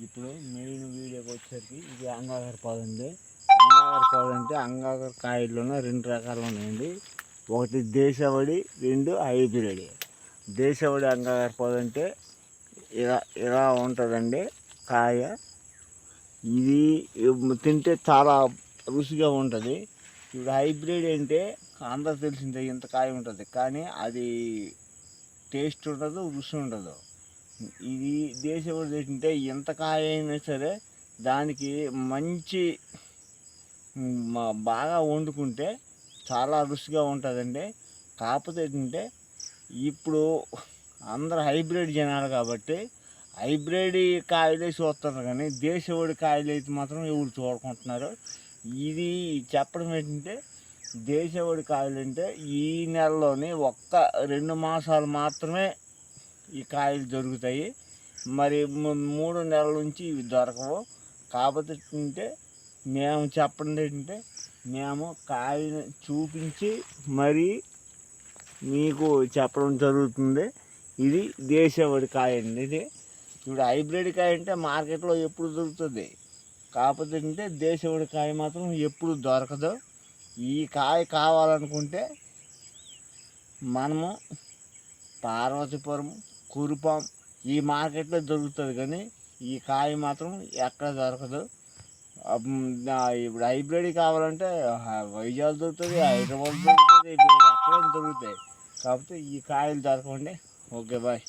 ఇప్పుడు మెయిన్ వీడియోకి వచ్చేసరికి ఇది అంగాకర పాదు అండి. అంగాకర పాదు అంటే అంగాకర కాయల్లోనే రెండు రకాలు ఉన్నాయండి. ఒకటి దేశవాళి, రెండు హైబ్రిడ్. దేశవాళి అంగాకర పాదు అంటే ఇలా ఇలా ఉంటుందండి కాయ. ఇది తింటే చాలా రుచిగా ఉంటుంది. ఇప్పుడు హైబ్రిడ్ అంటే అందరూ తెలిసిందే, ఇంత కాయ ఉంటుంది కానీ అది టేస్ట్ ఉండదు, రుచి ఉండదు. ఇది దేశవాళి తింటే ఎంత కాయ అయినా సరే దానికి మంచి బాగా వండుకుంటే చాలా రుచిగా ఉంటుందండి. కాకపోతే ఏంటంటే ఇప్పుడు అందరు హైబ్రిడ్ జనాలు కాబట్టి హైబ్రిడ్ కాయలే చూస్తున్నారు కానీ దేశవాళి కాయలు అయితే మాత్రం ఎవరు చూడుకుంటున్నారు. ఇది చెప్పడం ఏంటంటే దేశవాళి కాయలు అంటే ఈ నెలలోని 2 మాసాలు మాత్రమే ఈ కాయలు దొరుకుతాయి. మరి 3 నెలల నుంచి ఇవి దొరకవు. కాకపోతే తింటే మేము చెప్పండి ఏంటంటే మేము కాయను చూపించి మరీ మీకు చెప్పడం జరుగుతుంది. ఇది దేశవాళి కాయ అండి. ఇది ఇప్పుడు హైబ్రిడ్ కాయ అంటే మార్కెట్లో ఎప్పుడు దొరుకుతుంది. కాకపోతే అంటే దేశవాళి కాయ మాత్రం ఎప్పుడు దొరకదు. ఈ కాయ కావాలనుకుంటే మనము పార్వతీపురం, కురుపాం ఈ మార్కెట్లో దొరుకుతుంది కానీ ఈ కాయ మాత్రం ఎక్కడ దొరకదు. ఇప్పుడు హైబ్రిడ్ కావాలంటే వైజాగ్ దొరుకుతుంది, హైదరాబాద్ దొరుకుతుంది, ఎక్కడ దొరుకుతాయి. కాకపోతే ఈ కాయలు దొరకండి. Okay bye.